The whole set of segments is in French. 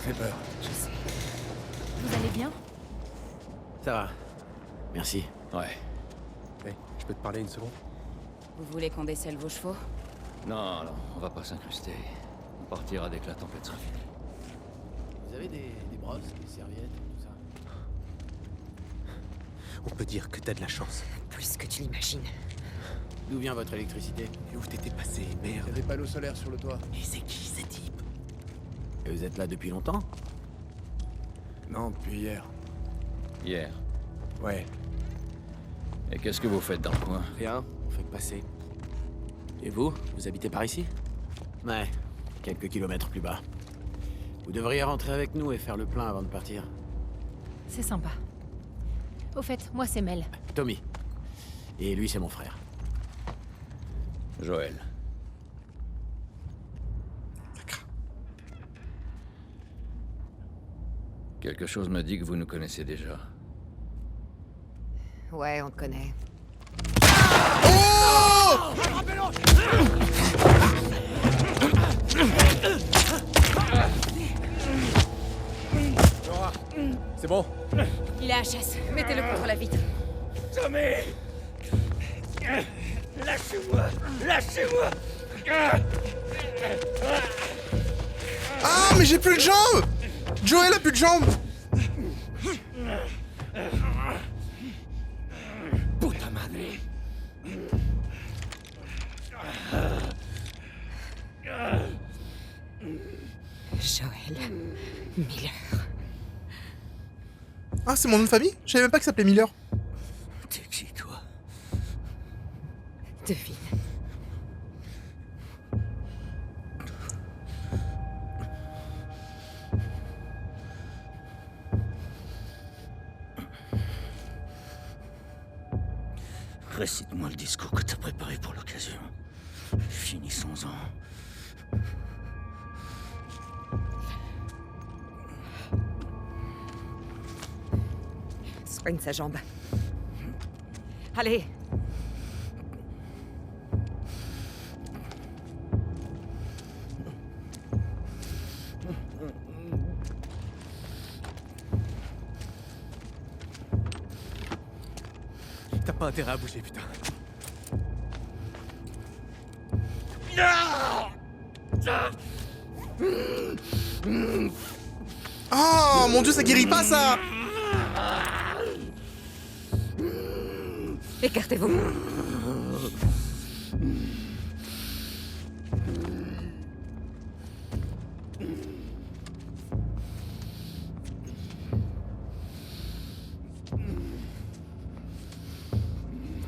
Ça fait peur. Je sais. Vous allez bien? Ça va. Merci. Ouais. Hey, je peux te parler une seconde? Vous voulez qu'on décèle vos chevaux? Non, non, on va pas s'incruster. On partira dès que la tempête sera finie. Vous avez des brosses, des serviettes, tout ça? On peut dire que t'as de la chance. Plus que tu l'imagines. D'où vient votre électricité? Et où t'étais passé, Il y merde. a des panneaux solaires sur le toit. Et c'est qui ces types? Et vous êtes là depuis longtemps? Non, depuis hier. Hier. Ouais, Et qu'est-ce que vous faites dans le coin? Rien, on fait que passer. Et vous? Vous habitez par ici? Ouais, quelques kilomètres plus bas. Vous devriez rentrer avec nous et faire le plein avant de partir. C'est sympa. Au fait, moi c'est Mel. Tommy. Et lui, c'est mon frère. Joël. Quelque chose me dit que vous nous connaissez déjà. Ouais, on te connaît. Laura, c'est bon? Il est HS. Mettez-le contre la vitre. Tommy! Lâchez-moi! Lâchez-moi! Ah, mais j'ai plus de jambes! Joël a plus de jambes! Puta madre! Joël Miller. Ah, c'est mon nom de famille? Je savais même pas qu'il s'appelait Miller. T'es qui, toi? Devine. Récite-moi le discours que t'as préparé pour l'occasion. Finissons-en. Soigne sa jambe. Allez. T'as pas intérêt à bouger, putain. Oh mon dieu, ça guérit pas ça! Écartez-vous.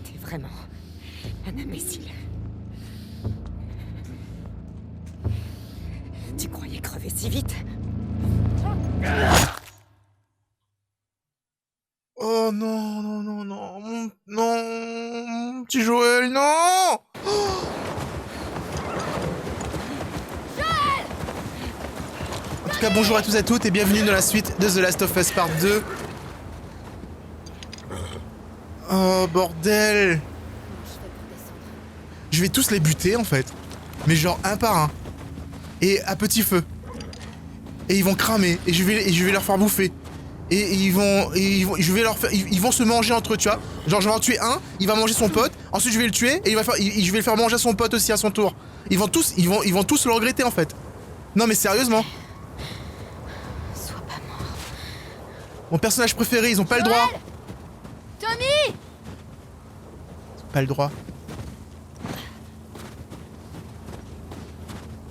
T'es vraiment un imbécile. Tu croyais crever si vite? Oh non, non, non, non, mon petit Joël, non! En tout cas, bonjour à tous et à toutes et bienvenue dans la suite de The Last of Us Part 2. Oh bordel! Je vais tous les buter en fait. Mais genre un par un. Et à petit feu. Et ils vont cramer. Et je vais leur faire bouffer. Et ils vont se manger entre eux, tu vois. Genre je vais en tuer un, il va manger son pote, ensuite je vais le tuer et je vais le faire manger à son pote aussi à son tour. Ils vont tous le regretter en fait. Non mais sérieusement. Sois pas mort. Mon personnage préféré, ils ont pas le droit. Tommy! Ils ont pas le droit.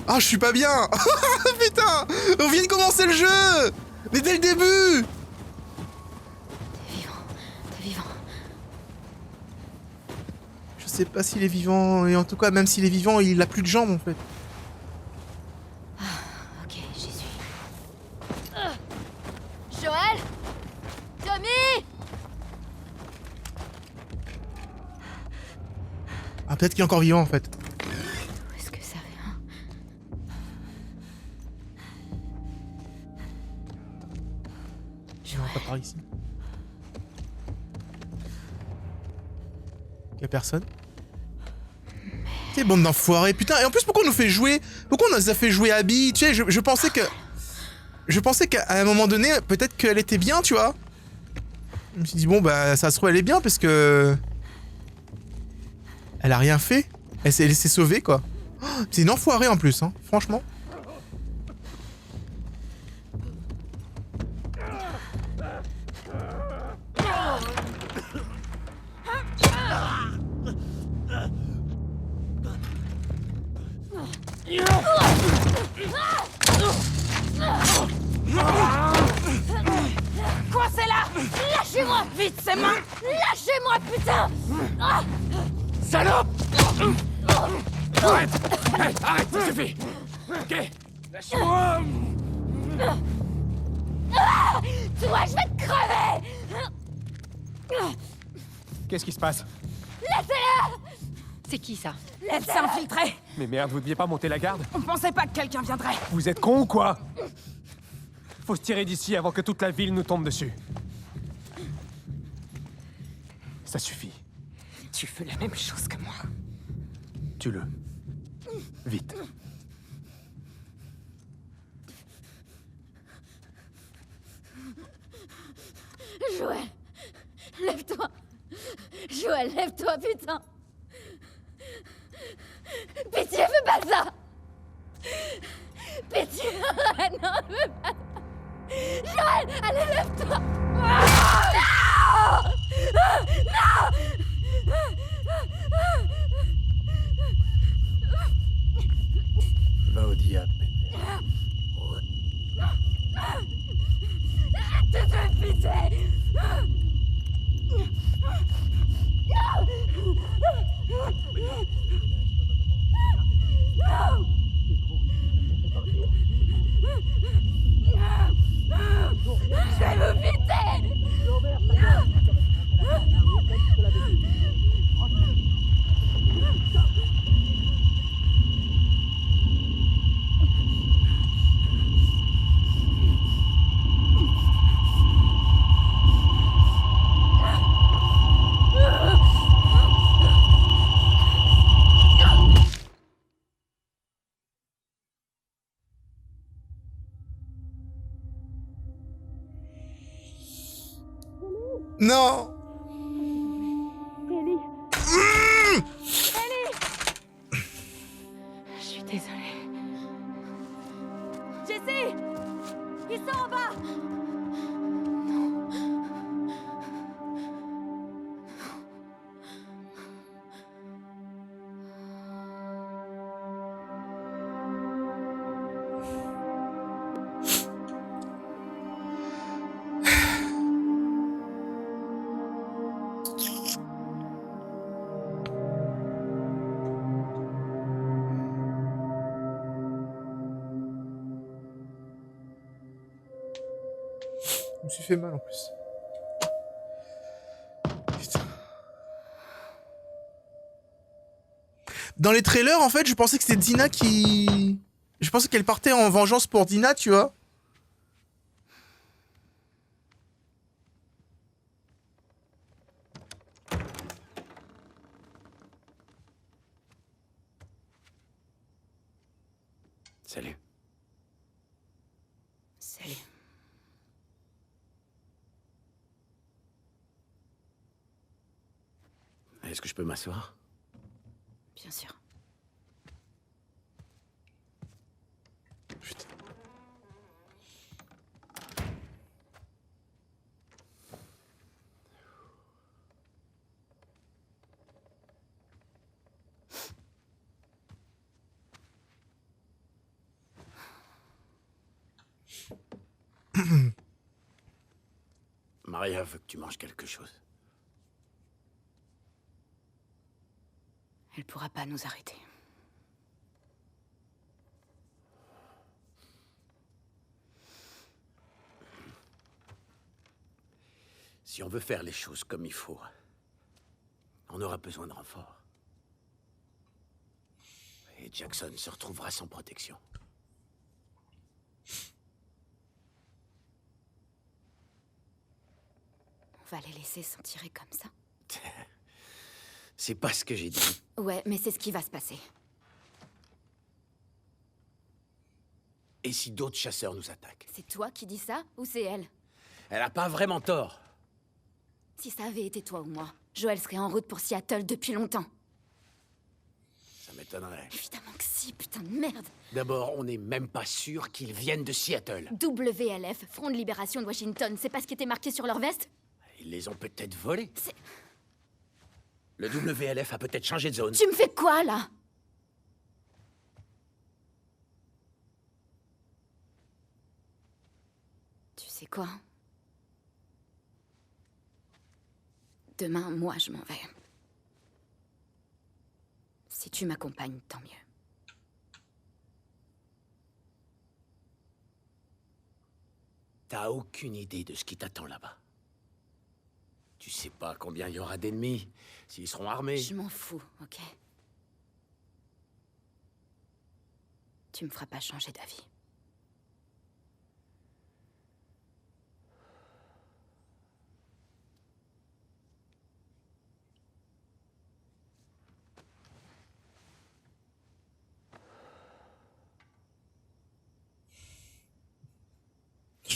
Ah, je suis pas bien. Putain, on vient de commencer le jeu. Mais dès le début. T'es vivant. Je sais pas s'il est vivant, et en tout cas, même s'il est vivant, il a plus de jambes en fait. Ok, j'y suis. Joël? Tommy? Ah, peut-être qu'il est encore vivant en fait. D'où est-ce que ça vient? Pas Joël. par ici. Y'a personne. Quelle bande d'enfoirés, putain. Et en plus, pourquoi on nous fait jouer? Pourquoi on nous a fait jouer Abby? Tu sais, je pensais que... Je pensais qu'à un moment donné, peut-être qu'elle était bien, tu vois. Je me suis dit, bon, bah, ça se trouve, elle est bien parce que... Elle a rien fait. Elle s'est laissée sauver, quoi. Oh, c'est une enfoirée en plus, hein, franchement. Coincez là! Lâchez-moi! Vite, ses mains! Lâchez-moi, putain! Ah. Salope! Arrête! Hey, arrête, ça suffit! Ok? Lâche-moi! Toi, je vais te crever! Qu'est-ce qui se passe? Laissez-la! C'est qui ça? Elle s'est infiltrée! Mais merde, vous deviez pas monter la garde? On pensait pas que quelqu'un viendrait! Vous êtes con ou quoi? Faut se tirer d'ici avant que toute la ville nous tombe dessus. Ça suffit. Tu fais la même chose que moi. Tue-le. Vite. Joël! Lève-toi! Joël, lève-toi, putain! Pitié, fais pas ça! Pitié, arrête, non, fais pas ça! Joël, allez, lève-toi! Non! Non! Va au diable. Je te fais pitié! Je vais vous buter! Non. Ellie! Ellie! Je suis désolée. Jessie! Ils sont en bas! Je me suis fait mal en plus. Putain. Dans les trailers, en fait, je pensais que c'était Dina qui... Je pensais qu'elle partait en vengeance pour Dina, tu vois. Salut. Salut. Est-ce que je peux m'asseoir? Bien sûr. Putain. Maria veut que tu manges quelque chose. Elle pourra pas nous arrêter. Si on veut faire les choses comme il faut, on aura besoin de renforts. Et Jackson se retrouvera sans protection. On va les laisser s'en tirer comme ça? C'est pas ce que j'ai dit. Ouais, mais c'est ce qui va se passer. Et si d'autres chasseurs nous attaquent? C'est toi qui dis ça ou c'est elle? Elle a pas vraiment tort. Si ça avait été toi ou moi, Joël serait en route pour Seattle depuis longtemps. Ça m'étonnerait. Évidemment que si, putain de merde. D'abord, on n'est même pas sûr qu'ils viennent de Seattle. WLF, Front de Libération de Washington, c'est pas ce qui était marqué sur leur veste? Ils les ont peut-être volés. C'est... Le WLF a peut-être changé de zone. Tu me fais quoi, là? Tu sais quoi? Demain, moi, je m'en vais. Si tu m'accompagnes, tant mieux. T'as aucune idée de ce qui t'attend là-bas. Tu sais pas combien il y aura d'ennemis, s'ils seront armés. Je m'en fous, ok? Tu me feras pas changer d'avis.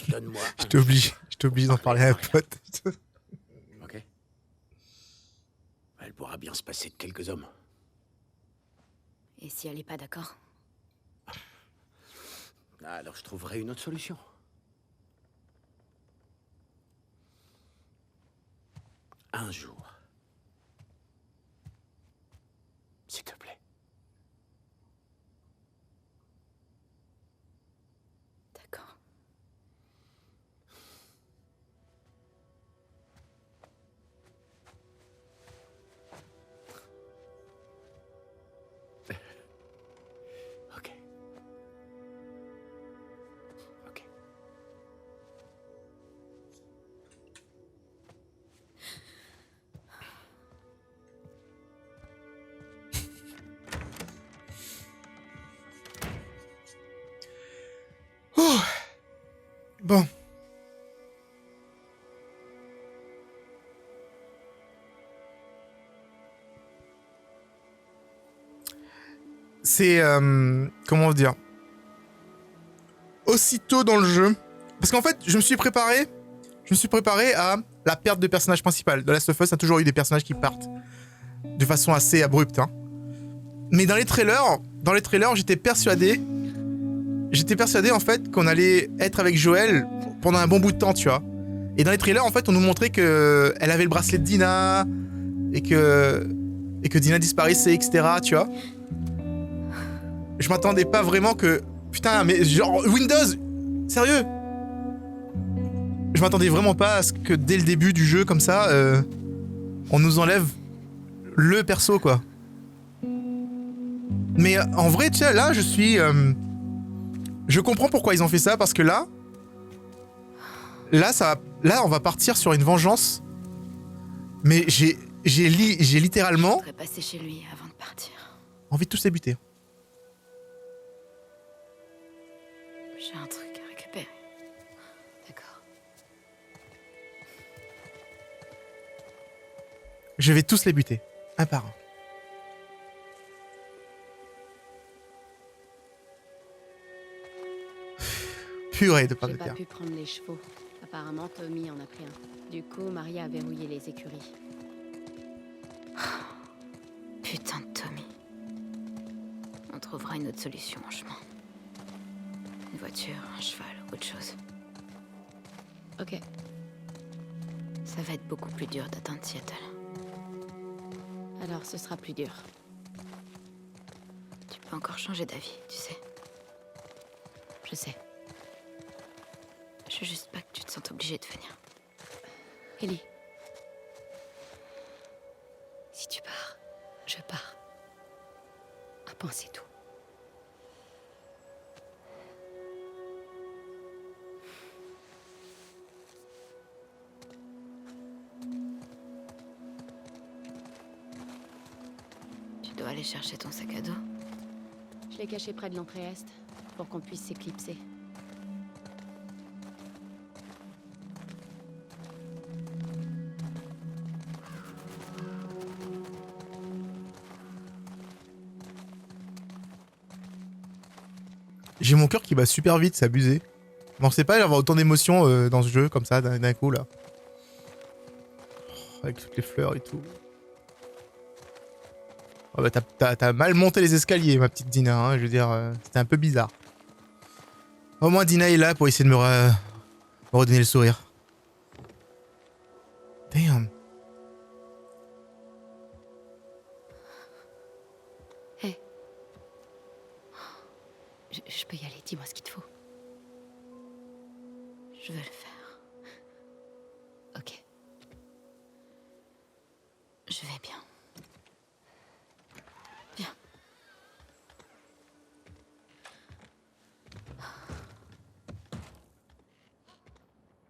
Donne-moi. Je t'oblige d'en parler à un pote. Ok. Elle pourra bien se passer de quelques hommes. Et si elle est pas d'accord? Alors je trouverai une autre solution. Un jour. S'il te plaît. D'accord. Ok. Ok. Bon. C'est... comment dire? Aussitôt dans le jeu... Parce qu'en fait, je me suis préparé à la perte de personnage principal. Dans Last of Us, il y a toujours eu des personnages qui partent de façon assez abrupte. Hein. Mais dans les trailers, j'étais persuadé en fait qu'on allait être avec Joël pendant un bon bout de temps, tu vois. Et dans les trailers, en fait, on nous montrait que elle avait le bracelet de Dina et que Dina disparaissait, etc. Tu vois. Je m'attendais pas vraiment que... Putain, mais genre... Windows! Sérieux? Je m'attendais vraiment pas à ce que dès le début du jeu, comme ça, on nous enlève le perso, quoi. Mais en vrai, tu sais, là, je suis... je comprends pourquoi ils ont fait ça, parce que là, on va partir sur une vengeance. Mais j'ai littéralement... Je passer chez lui avant de partir. envie de tous les buter. J'ai un truc à récupérer. D'accord. Je vais tous les buter, un par un. Purée de pommes de J'ai pas terre. pu prendre les chevaux. Apparemment, Tommy en a pris un. Du coup, Maria a verrouillé les écuries. Putain de Tommy. On trouvera une autre solution en chemin. Une voiture, un cheval, autre chose. Ok. Ça va être beaucoup plus dur d'atteindre Seattle. Alors, ce sera plus dur. Tu peux encore changer d'avis, tu sais. Je sais. Je veux juste pas que tu te sentes obligée de venir. Ellie. Si tu pars, je pars. Un point, c'est tout. Tu dois aller chercher ton sac à dos. Je l'ai caché près de l'entrée est, pour qu'on puisse s'éclipser. J'ai mon cœur qui bat super vite, c'est abusé. Je pensais pas y avoir autant d'émotions dans ce jeu, comme ça, d'un coup, là. Oh, avec toutes les fleurs et tout. Oh, bah, t'as mal monté les escaliers, ma petite Dina, hein, je veux dire, c'était un peu bizarre. Au moins, Dina est là pour essayer de me redonner le sourire. Damn. Hé. Je peux y aller, dis-moi ce qu'il te faut. Je veux le faire. Ok. Je vais bien. Viens.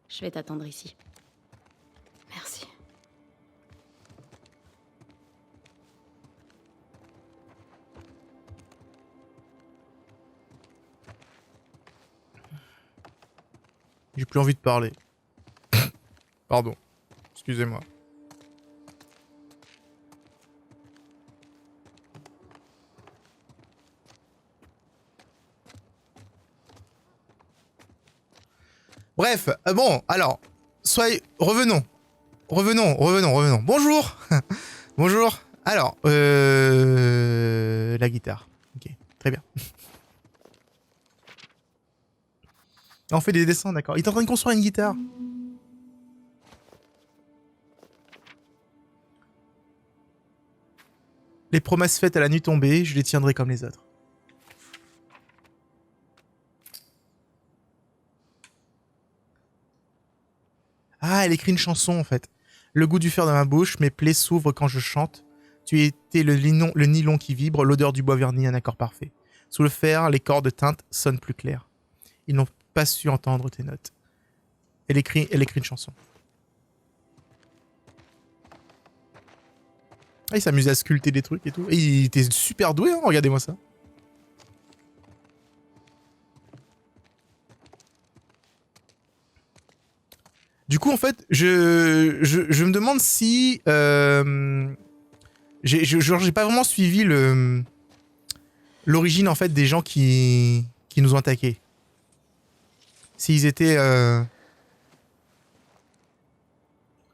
Je vais t'attendre ici. Merci. J'ai plus envie de parler. Pardon. Excusez-moi. Bref, bon, alors, revenons. Bonjour. Bonjour. Alors, la guitare. Ok, très bien. On fait des dessins, d'accord. Il est en train de construire une guitare. Les promesses faites à la nuit tombée, je les tiendrai comme les autres. Ah, elle écrit une chanson en fait. Le goût du fer dans ma bouche, mes plaies s'ouvrent quand je chante. Tu étais le nylon qui vibre, l'odeur du bois verni, un accord parfait. Sous le fer, les cordes teintes sonnent plus claires. Ils n'ont pas su entendre tes notes. Elle écrit une chanson. Ah, il s'amusait à sculpter des trucs et tout. Et il était super doué, hein, regardez-moi ça. Du coup, en fait, je me demande si... j'ai pas vraiment suivi l'origine, en fait, des gens qui nous ont attaqués. S'ils étaient...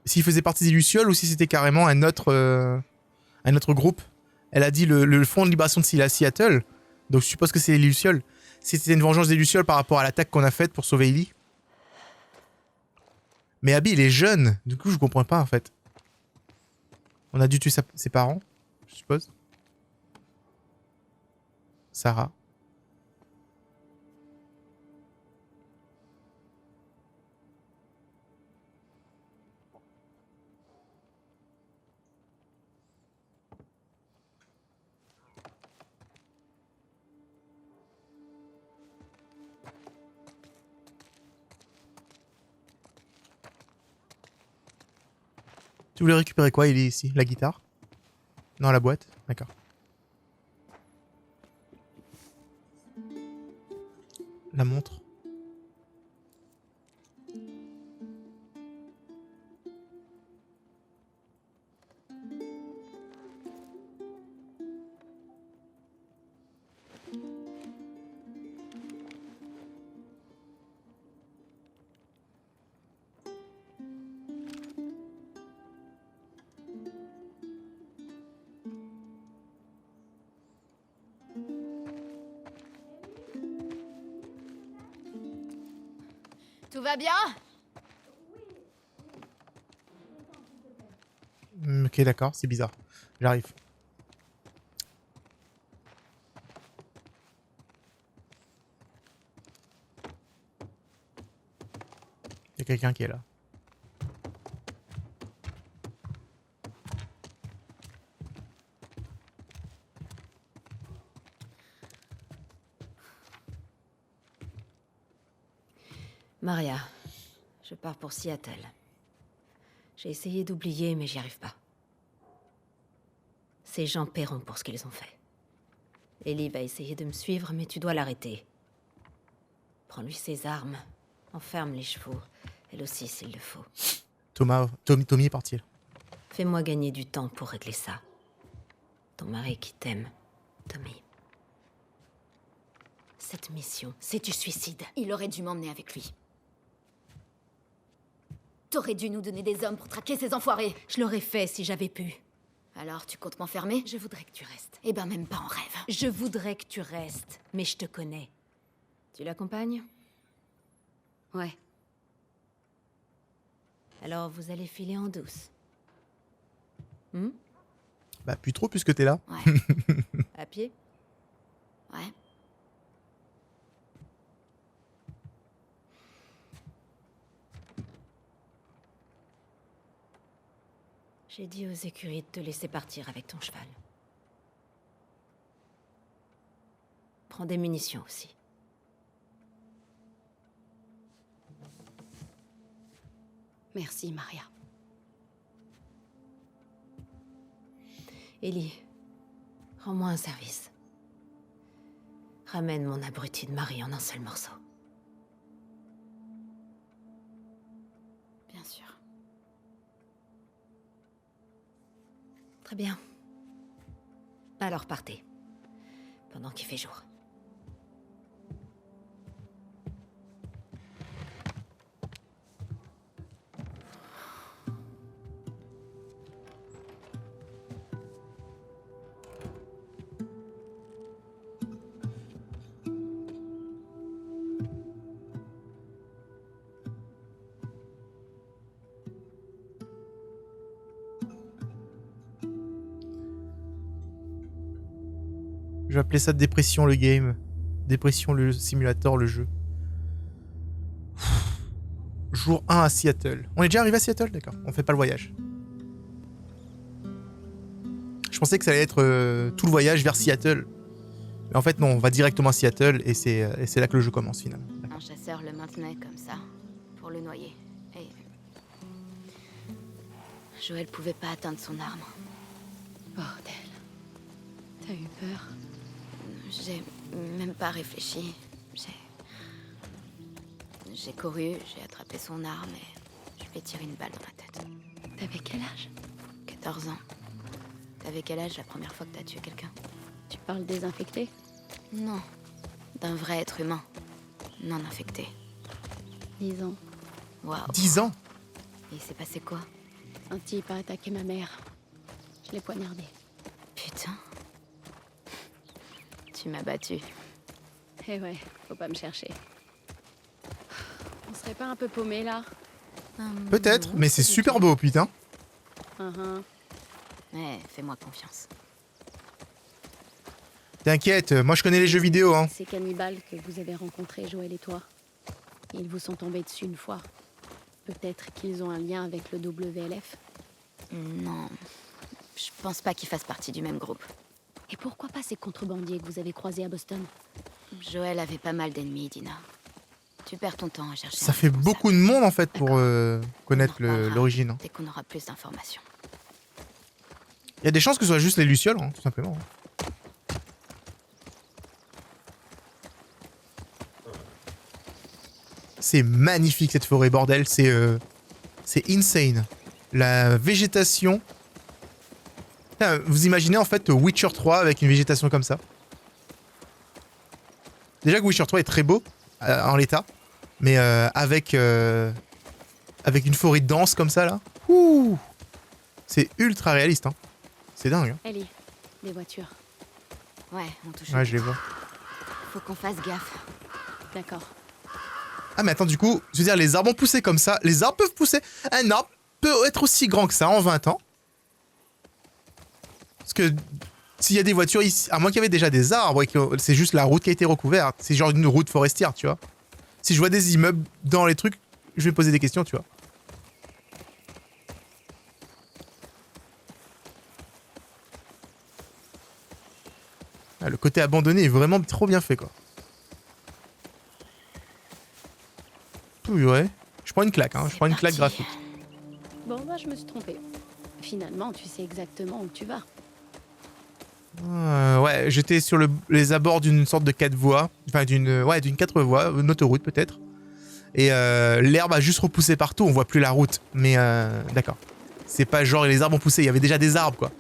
S'ils faisaient partie des Lucioles ou si c'était carrément un autre groupe. Elle a dit le Front de Libération de Seattle. Donc je suppose que c'est les Lucioles. Si c'était une vengeance des Lucioles par rapport à l'attaque qu'on a faite pour sauver Ellie. Mais Abby, il est jeune. Du coup, je comprends pas, en fait. On a dû tuer ses parents, je suppose. Sarah. Tu voulais récupérer quoi, il est ici? La guitare? Non, la boîte? D'accord. La montre. Tout va bien? Ok, d'accord, c'est bizarre. J'arrive. Il y a quelqu'un qui est là. Maria, je pars pour Seattle. J'ai essayé d'oublier, mais j'y arrive pas. Ces gens paieront pour ce qu'ils ont fait. Ellie va essayer de me suivre, mais tu dois l'arrêter. Prends-lui ses armes, enferme les chevaux, elle aussi s'il le faut. Tommy est parti. Fais-moi gagner du temps pour régler ça. Ton mari qui t'aime, Tommy. cette mission, c'est du suicide. Il aurait dû m'emmener avec lui. T'aurais dû nous donner des hommes pour traquer ces enfoirés. Je l'aurais fait si j'avais pu. Alors, tu comptes m'enfermer? Je voudrais que tu restes. Eh ben, même pas en rêve. Je voudrais que tu restes, mais je te connais. Tu l'accompagnes? Ouais. Alors vous allez filer en douce. Bah, plus trop puisque t'es là. Ouais. À pied? Ouais. J'ai dit aux écuries de te laisser partir avec ton cheval. Prends des munitions aussi. Merci, Maria. Ellie, rends-moi un service. Ramène mon abruti de mari en un seul morceau. Bien sûr. Très bien. Alors partez. Pendant qu'il fait jour. Je vais appeler ça dépression le game. Dépression le simulator, le jeu. Jour 1 à Seattle. On est déjà arrivé à Seattle? D'accord. On fait pas le voyage. Je pensais que ça allait être tout le voyage vers Seattle. Mais en fait non, on va directement à Seattle et c'est là que le jeu commence finalement. Un chasseur le maintenait comme ça, pour le noyer. Et... Joël pouvait pas atteindre son arme. Bordel. T'as eu peur? J'ai même pas réfléchi. J'ai couru, j'ai attrapé son arme et je lui ai tiré une balle dans la tête. T'avais quel âge? 14 ans. T'avais quel âge la première fois que t'as tué quelqu'un? Tu parles des infectés? Non. D'un vrai être humain. Non infecté. 10 ans. Waouh. 10 ans? Et il s'est passé quoi? Un type a attaqué ma mère. Je l'ai poignardé. Putain. Tu m'as battu. Eh ouais, faut pas me chercher. On serait pas un peu paumé là? Peut-être, mais c'est super beau, putain. Ouais, fais-moi confiance. T'inquiète, moi je connais les jeux vidéo, hein. Ces cannibales que vous avez rencontrés, Joël et toi, ils vous sont tombés dessus une fois. Peut-être qu'ils ont un lien avec le WLF? Non, je pense pas qu'ils fassent partie du même groupe. Et pourquoi pas ces contrebandiers que vous avez croisés à Boston? Joël avait pas mal d'ennemis, Dina. Tu perds ton temps à chercher. Ça fait beaucoup de monde en fait pour connaître l'origine. Hein. Dès qu'on aura plus d'informations. Il y a des chances que ce soit juste les Lucioles, hein, tout simplement. C'est magnifique cette forêt, bordel. C'est insane. La végétation. Putain, vous imaginez en fait Witcher 3 avec une végétation comme ça. Déjà que Witcher 3 est très beau en l'état, mais avec une forêt dense comme ça là. Ouh, c'est ultra réaliste. Hein. C'est dingue. Hein. Ellie, des voitures. Ouais, on touche. Ouais, je les vois. Faut qu'on fasse gaffe. D'accord. Ah mais attends, du coup, je veux dire, les arbres ont poussé comme ça. Les arbres peuvent pousser. Un arbre peut être aussi grand que ça en 20 ans. Parce que s'il y a des voitures ici, à moins qu'il y avait déjà des arbres et que c'est juste la route qui a été recouverte. C'est genre une route forestière, tu vois. Si je vois des immeubles dans les trucs, je vais me poser des questions, tu vois. Ah, le côté abandonné est vraiment trop bien fait, quoi. Oui, ouais. Je prends une claque, hein. Je prends une claque graphique. Bon, bah, je me suis trompée. Finalement, tu sais exactement où tu vas. Ouais, j'étais sur les abords d'une sorte de 4 voies. Enfin, d'une 4 voies, une autoroute peut-être. Et l'herbe a juste repoussé partout, on voit plus la route. Mais d'accord. C'est pas genre les arbres ont poussé, il y avait déjà des arbres, quoi.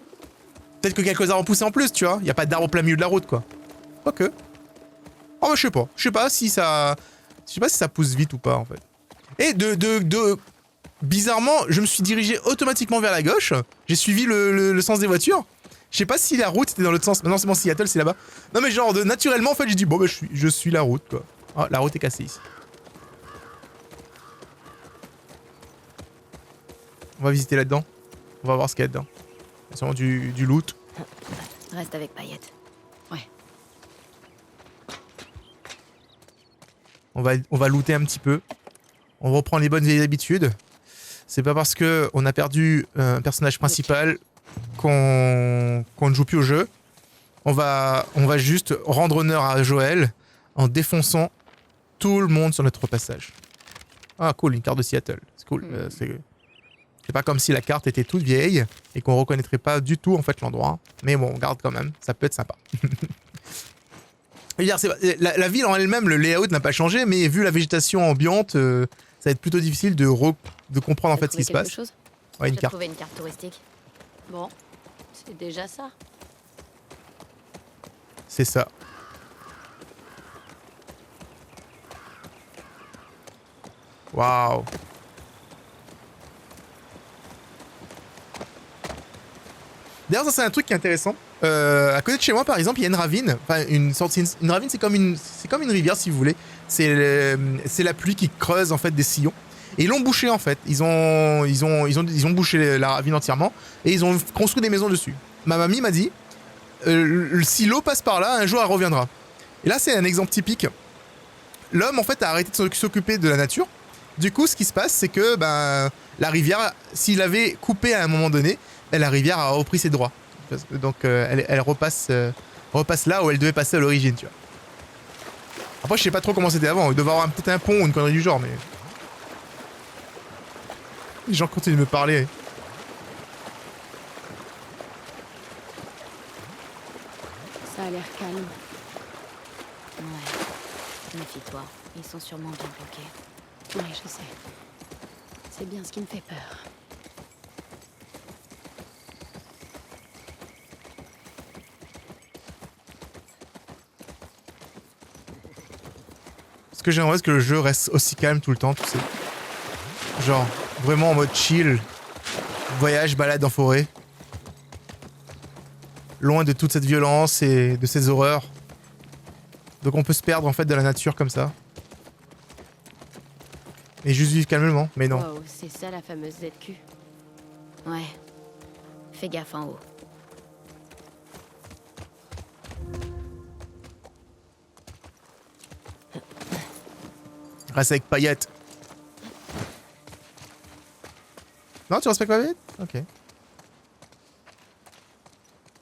Peut-être que quelques arbres ont poussé en plus, tu vois. Il n'y a pas d'arbres au plein milieu de la route, quoi. Quoique. Oh bah je sais pas si ça... Je sais pas si ça pousse vite ou pas en fait. Et bizarrement, je me suis dirigé automatiquement vers la gauche. J'ai suivi le sens des voitures. Je sais pas si la route était dans l'autre sens. Non, c'est bon, Seattle, c'est là-bas. Non, mais genre, naturellement, en fait, j'ai dit, bon, bah, je suis la route, quoi. Oh, la route est cassée ici. On va visiter là-dedans. On va voir ce qu'il y a dedans. Il y a sûrement du loot. Reste avec Payette. Ouais. On va looter un petit peu. On reprend les bonnes vieilles habitudes. C'est pas parce que on a perdu un personnage principal qu'on ne joue plus au jeu. On va juste rendre honneur à Joël en défonçant tout le monde sur notre passage. Ah cool, une carte de Seattle. C'est cool. C'est pas comme si la carte était toute vieille et qu'on reconnaîtrait pas du tout en fait l'endroit. Mais bon, on garde quand même. Ça peut être sympa. Je veux dire, la ville en elle-même, le layout n'a pas changé, mais vu la végétation ambiante, ça va être plutôt difficile de comprendre en fait ce qui se passe. Ouais, une carte. Trouvé une carte touristique. Bon, c'est déjà ça. C'est ça. Waouh. D'ailleurs, ça c'est un truc qui est intéressant. À côté de chez moi, par exemple, il y a une ravine. Enfin, une ravine, c'est comme une rivière, si vous voulez. C'est la pluie qui creuse en fait des sillons. Et ils l'ont bouché en fait. Ils ont bouché la ravine entièrement et ils ont construit des maisons dessus. Ma mamie m'a dit, si l'eau passe par là, un jour elle reviendra. Et là, c'est un exemple typique. L'homme en fait a arrêté de s'occuper de la nature. Du coup, ce qui se passe, c'est que la rivière, s'il avait coupé à un moment donné, la rivière a repris ses droits. Donc elle repasse là où elle devait passer à l'origine, tu vois. Après, je sais pas trop comment c'était avant. Il devait avoir peut-être un pont ou une connerie du genre, mais... Les gens continuent de me parler. Ça a l'air calme. Ouais. Méfie-toi. Ils sont sûrement bien bloqués. Oui, je sais. C'est bien ce qui me fait peur. Ce que j'aimerais, c'est que le jeu reste aussi calme tout le temps, tu sais. Genre, vraiment en mode chill. Voyage, balade en forêt. Loin de toute cette violence et de ces horreurs. Donc on peut se perdre en fait de la nature comme ça. Et juste vivre calmement, mais non. Wow, c'est ça la fameuse ZQ. Ouais. Fais gaffe en haut. Reste avec Payette. Non, tu respectes Payette? Ok.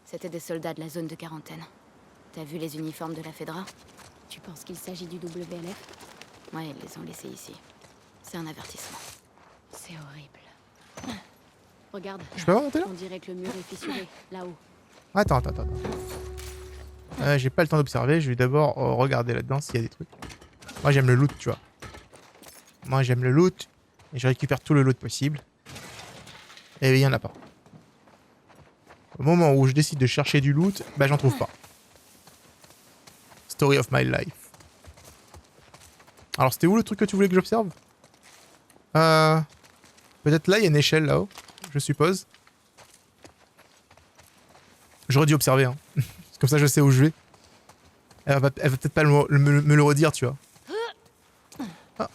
C'était des soldats de la zone de quarantaine. T'as vu les uniformes de la Fedra? Tu penses qu'il s'agit du WLF? Ouais, ils les ont laissés ici. C'est un avertissement. C'est horrible. Regarde. Je peux pas monter là? On dirait que le mur est fissuré, là-haut. Attends. J'ai pas le temps d'observer, je vais d'abord regarder là-dedans s'il y a des trucs. Moi j'aime le loot, tu vois. Moi j'aime le loot, et je récupère tout le loot possible. Et il y en a pas. Au moment où je décide de chercher du loot, bah j'en trouve pas. Story of my life. Alors c'était où le truc que tu voulais que j'observe? Peut-être là, il y a une échelle là-haut, je suppose. J'aurais dû observer, hein. Comme ça je sais où je vais. Elle va peut-être pas me le redire, tu vois. Ah.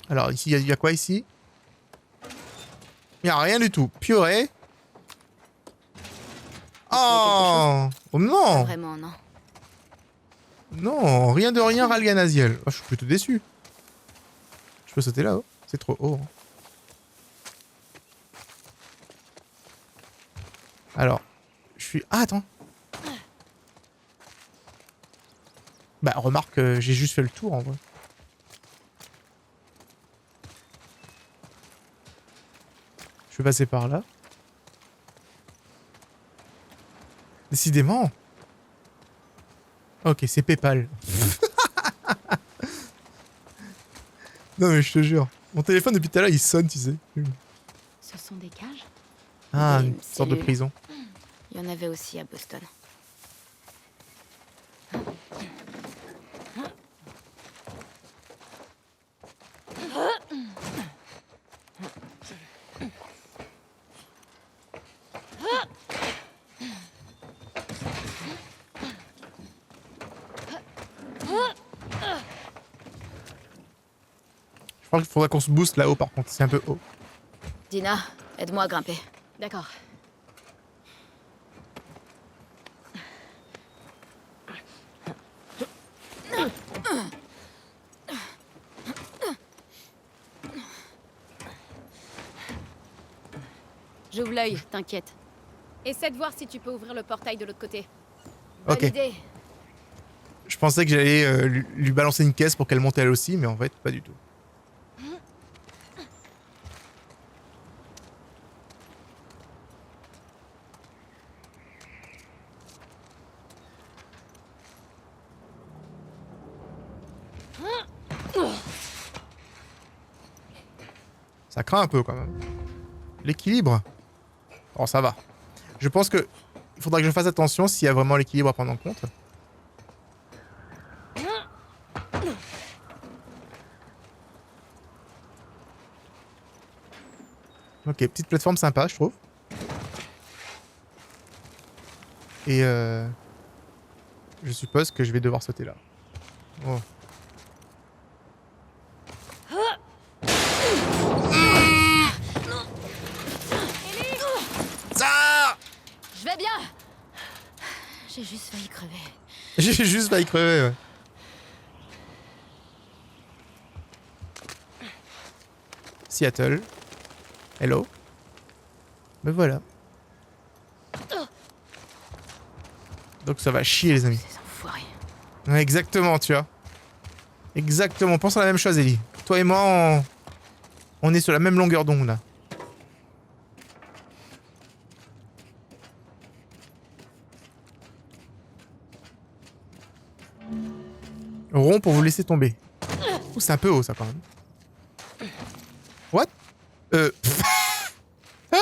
Alors ici, il y a quoi ici? Il n'y a rien du tout. Purée. Oh, oh non. Pas vraiment, non. Non, rien de rien, Ralganaziel. Oh, je suis plutôt déçu. Je peux sauter là-haut? C'est trop haut. Hein. Alors, je suis... Ah, attends. Bah, remarque, j'ai juste fait le tour, en vrai. Je vais passer par là. Décidément. Ok, c'est PayPal. Non mais je te jure. Mon téléphone depuis tout à l'heure il sonne, tu sais. cages? Ah, Des une sorte de cellules. prison. Il y en avait aussi à Boston. Je crois qu'il faudrait qu'on se booste là-haut par contre, c'est un peu haut. Dina, aide-moi à grimper. D'accord. J'ouvre l'œil. T'inquiète. Essaie de voir si tu peux ouvrir le portail de l'autre côté. Ok. Validé. Je pensais que j'allais lui balancer une caisse pour qu'elle monte elle aussi, mais en fait, pas du tout. Ça craint un peu quand même. L'équilibre. Oh, ça va. Je pense que il faudra que je fasse attention s'il y a vraiment l'équilibre à prendre en compte. Ok, petite plateforme sympa, je trouve. Et je suppose que je vais devoir sauter là. Oh. Ça Je vais bien. J'ai juste failli crever. J'ai juste failli crever, ouais. Seattle. Hello. Ben voilà. Donc ça va chier les amis. Ces enfoirés. Ouais, exactement, tu vois. Exactement, pense à la même chose Ellie. Toi et moi, on est sur la même longueur d'onde là. Rond pour vous laisser tomber. Ouh, c'est un peu haut ça quand même. What? Ah,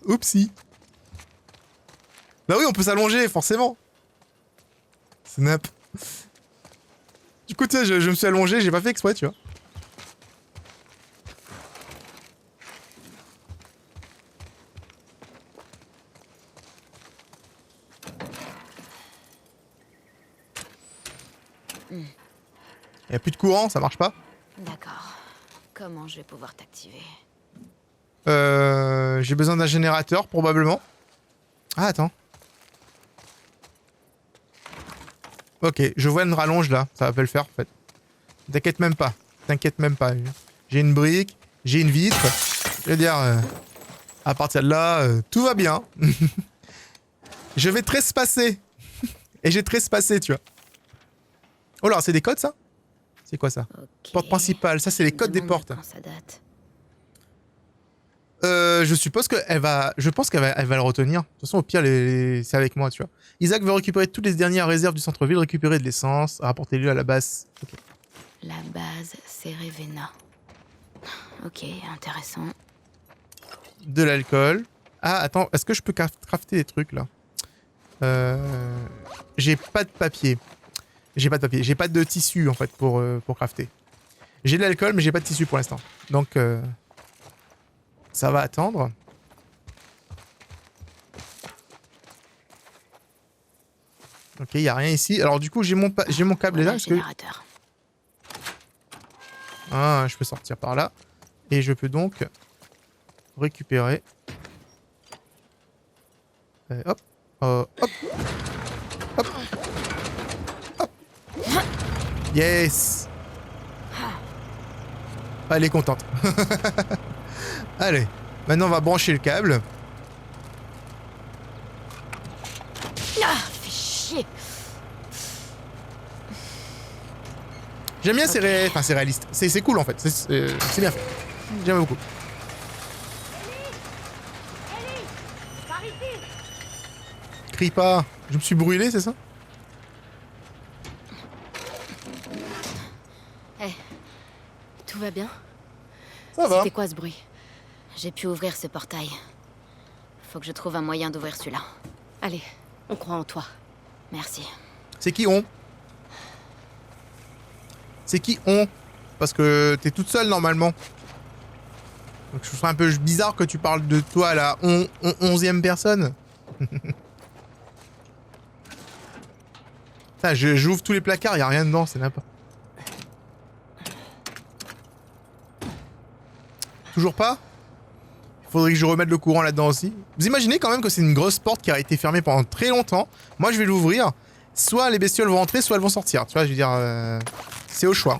oupsie. Bah oui, on peut s'allonger, forcément. Snap. Du coup, tu sais, je me suis allongé, j'ai pas fait exprès, tu vois. Y'a plus de courant, ça marche pas. D'accord. Comment je vais pouvoir t'activer? J'ai besoin d'un générateur, probablement. Ah, attends. Ok, je vois une rallonge là, ça va pas le faire en fait. T'inquiète même pas, t'inquiète même pas. J'ai une brique, j'ai une vitre. Je veux dire, à partir de là, tout va bien. Je vais trespasser. Et j'ai trespasser, tu vois. Oh là, c'est des codes ça? C'est quoi ça? Ok. Porte principale, ça c'est les codes des portes. Quand ça date. Je suppose qu'elle va... Je pense qu'elle va le retenir. De toute façon, au pire, c'est avec moi, tu vois. Isaac veut récupérer toutes les dernières réserves du centre-ville, récupérer de l'essence, rapporter-le à la base. Okay. La base, c'est Ravenna. Ok, intéressant. De l'alcool. Ah, attends, est-ce que je peux crafter des trucs, là? J'ai pas de papier. J'ai pas de tissu, en fait, pour crafter. J'ai de l'alcool, mais j'ai pas de tissu pour l'instant. Donc... ça va attendre. Ok, il n'y a rien ici. Alors du coup, j'ai mon câble là. Générateur. Ah, je peux sortir par là. Et je peux donc récupérer. Hop. Hop. Hop. Hop. Yes. Ah, elle est contente. Allez, maintenant on va brancher le câble. Ah, fais chier. J'aime bien, c'est réaliste. C'est cool en fait, c'est bien fait. J'aime beaucoup. Crie pas, je me suis brûlé, c'est ça? Hey, tout va bien? Ça va. C'était quoi ce bruit? J'ai pu ouvrir ce portail. Faut que je trouve un moyen d'ouvrir celui-là. Allez, on croit en toi. Merci. C'est qui on? C'est qui on? Parce que t'es toute seule normalement. Donc je trouve un peu bizarre que tu parles de toi à la 11e personne. Putain, j'ouvre tous les placards, y a rien dedans, c'est n'importe. Toujours pas? Il faudrait que je remette le courant là-dedans aussi. Vous imaginez quand même que c'est une grosse porte qui a été fermée pendant très longtemps. Moi je vais l'ouvrir. Soit les bestioles vont rentrer, soit elles vont sortir. Tu vois, je veux dire... c'est au choix.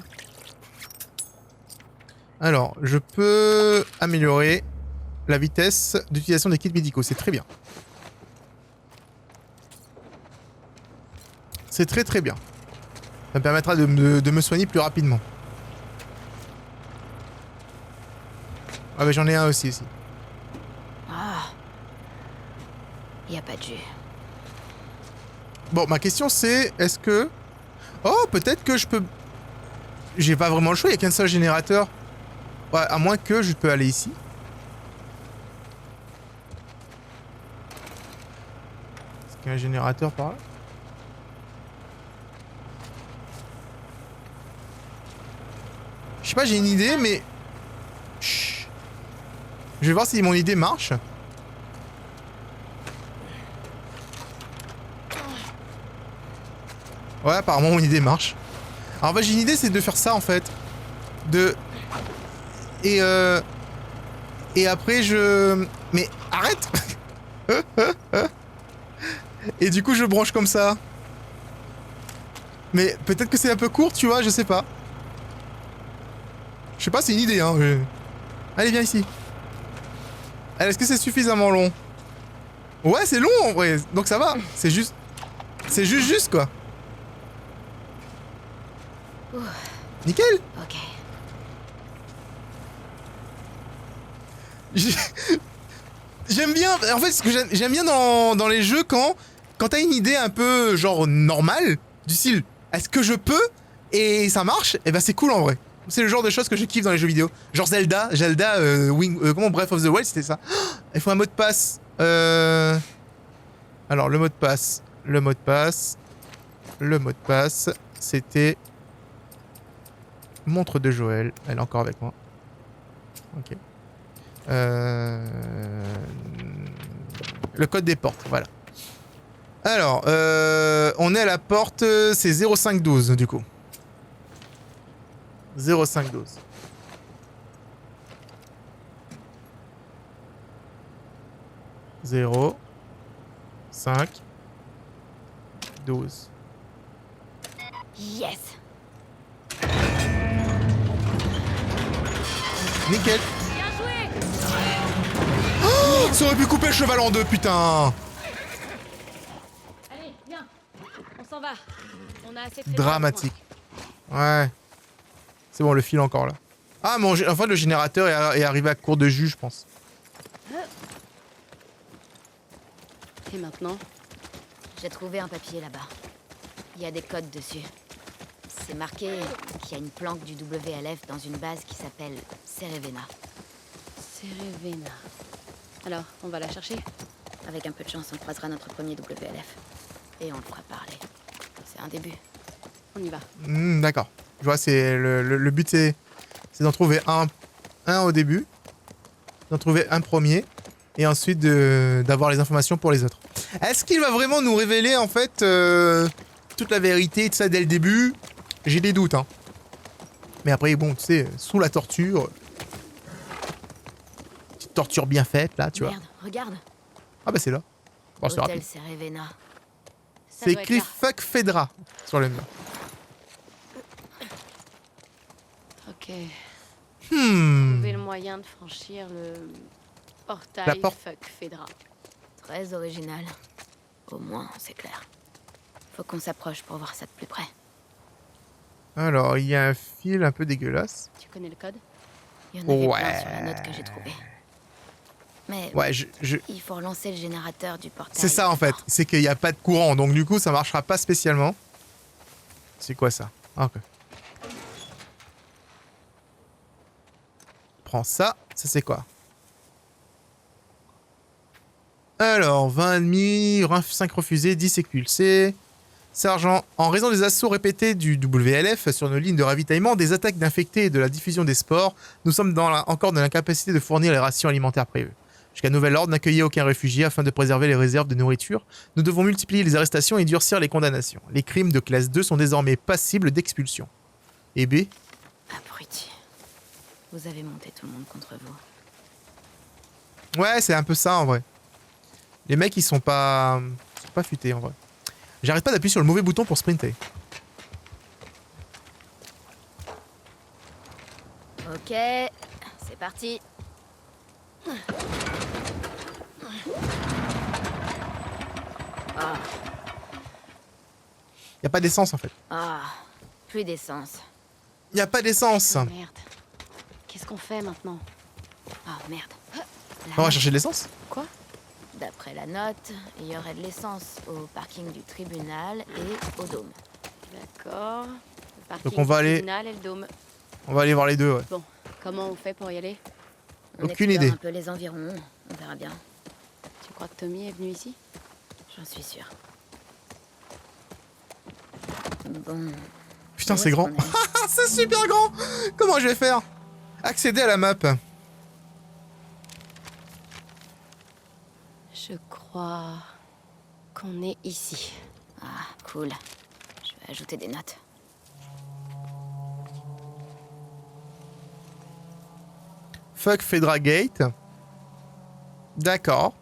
Alors, je peux améliorer la vitesse d'utilisation des kits médicaux. C'est très bien. C'est très très bien. Ça me permettra de me soigner plus rapidement. Ah bah j'en ai un aussi ici. Ah. Y a pas de jus. Bon, ma question c'est, est-ce que... Oh, peut-être que je peux... J'ai pas vraiment le choix, il n'y a qu'un seul générateur. Ouais, à moins que je peux aller ici. Est-ce qu'il y a un générateur par là? Je sais pas, j'ai une idée, mais... Chut. Je vais voir si mon idée marche. Ouais, apparemment mon idée marche. Alors en fait, j'ai une idée, c'est de faire ça en fait. Et après je... Mais arrête. Et du coup je branche comme ça. Mais peut-être que c'est un peu court, tu vois, je sais pas. Je sais pas, c'est une idée hein. Allez, viens ici. Est-ce que c'est suffisamment long? Ouais, c'est long en vrai, donc ça va. C'est juste... C'est juste quoi. Nickel. Ok. J'aime bien, en fait, ce que j'aime bien dans les jeux quand t'as une idée un peu genre normale, du style, est-ce que je peux et ça marche, et ben c'est cool en vrai. C'est le genre de choses que je kiffe dans les jeux vidéo. Genre Zelda, comment Breath of the Wild, c'était ça. Oh, il faut un mot de passe. Alors le mot de passe, c'était montre de Joël. Elle est encore avec moi. Ok. Le code des portes, voilà. Alors, on est à la porte, c'est 0512 du coup. 0512. Zéro 5 12. Yes. Nickel. Bien joué. Oh, ça aurait pu couper le cheval en deux, putain. Allez, viens. On s'en va. On a assez de Dramatique. Ouais. C'est bon, le fil encore là. Ah, en fait, le générateur est arrivé à court de jus, je pense. Et maintenant? J'ai trouvé un papier là-bas. Il y a des codes dessus. C'est marqué qu'il y a une planque du WLF dans une base qui s'appelle Cerevena. Cerevena. Alors, on va la chercher? Avec un peu de chance, on croisera notre premier WLF. Et on le fera parler. C'est un début. On y va. D'accord. Je vois, c'est le but, c'est d'en trouver un au début, d'en trouver un premier, et ensuite d'avoir les informations pour les autres. Est-ce qu'il va vraiment nous révéler, en fait, toute la vérité de ça dès le début? J'ai des doutes, hein. Mais après, bon, tu sais, sous la torture... Petite torture bien faite, là, tu vois. Merde, regarde. Ah bah c'est là. Bon, c'est Hôtel rapide. Cerevena. C'est écrit Fuck Fedra sur le mur. Ok. Hmm. Le moyen de franchir le portail La porte. Fuck Fedra. Très original. Au moins, c'est clair. Faut qu'on s'approche pour voir ça de plus près. Alors, il y a un fil un peu dégueulasse. Tu connais le code? Il y en avait plein sur la note que j'ai trouvée. Mais Ouais, il faut relancer le générateur du portail. C'est ça en fait, c'est qu'il n'y a pas de courant, donc du coup ça marchera pas spécialement. C'est quoi ça? Ah, ok. Prends ça, ça c'est quoi? Alors, 20 ennemis, 5 refusés, 10 expulsés. Sergent, en raison des assauts répétés du WLF sur nos lignes de ravitaillement, des attaques d'infectés et de la diffusion des spores, nous sommes encore dans l'incapacité de fournir les rations alimentaires prévues. Jusqu'à nouvel ordre, n'accueillez aucun réfugié afin de préserver les réserves de nourriture. Nous devons multiplier les arrestations et durcir les condamnations. Les crimes de classe 2 sont désormais passibles d'expulsion. Et B? Abruti. Vous avez monté tout le monde contre vous. Ouais, c'est un peu ça en vrai. Les mecs, ils sont pas futés en vrai. J'arrête pas d'appuyer sur le mauvais bouton pour sprinter. Ok, c'est parti. Ah, Y a pas d'essence en fait. plus d'essence. Y a pas d'essence. Oh, merde. Qu'est-ce qu'on fait maintenant? Ah, merde. On va chercher de l'essence? Quoi? D'après la note, il y aurait de l'essence au parking du tribunal et au dôme. D'accord. Le parking Donc on va du aller- tribunal et le dôme. On va aller voir les deux, ouais. Bon, comment on fait pour y aller? On Aucune explore idée. un peu les environs, on verra bien. Tu crois que Tommy est venu ici? J'en suis sûre. Bon. Putain, Où c'est est-ce grand. qu'on est? C'est super grand. Comment je vais faire? Accéder à la map. Je crois qu'on est ici. Ah, cool. Je vais ajouter des notes. Fuck Fedra Gate. D'accord.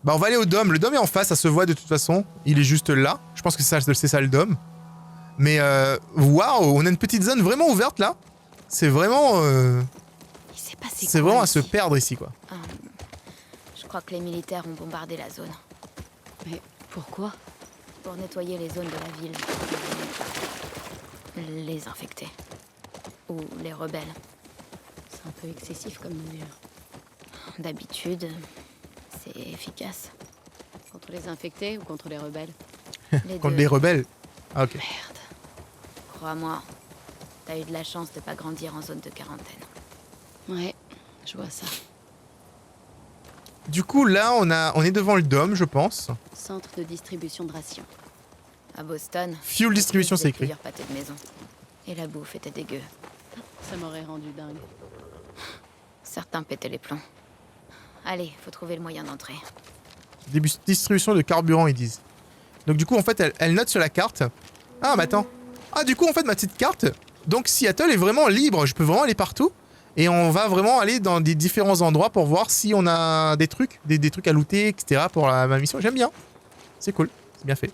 Bah on va aller au dôme. Le dôme est en face, ça se voit de toute façon. Il est juste là. Je pense que c'est ça le dôme. Mais waouh, on a une petite zone vraiment ouverte là. C'est vraiment... Il s'est passé c'est quoi vraiment à ici? se perdre ici quoi. Je crois que les militaires ont bombardé la zone Mais pourquoi? pour nettoyer les zones de la ville. Les infectés. Ou les rebelles. C'est un peu excessif comme mesure. D'habitude, c'est efficace. Contre les infectés ou contre les rebelles? Les Contre deux. les rebelles. Ah ok. Merde. Crois-moi, t'as eu de la chance de pas grandir en zone de quarantaine. Ouais, je vois ça. Du coup là on est devant le dôme je pense. Centre de distribution de rations. À Boston, Fuel distribution c'est écrit. plusieurs pâtés de maison. Et la bouffe était dégueu. Ça m'aurait rendu dingue. Certains pétaient les plombs. Allez, faut trouver le moyen d'entrer. Distribution de carburant ils disent. Donc du coup en fait elle note sur la carte. Ah mais attends. Ah du coup en fait ma petite carte. Donc Seattle est vraiment libre. Je peux vraiment aller partout. Et on va vraiment aller dans des différents endroits pour voir si on a des trucs. Des trucs à looter etc. pour ma mission. J'aime bien. C'est cool. C'est bien fait.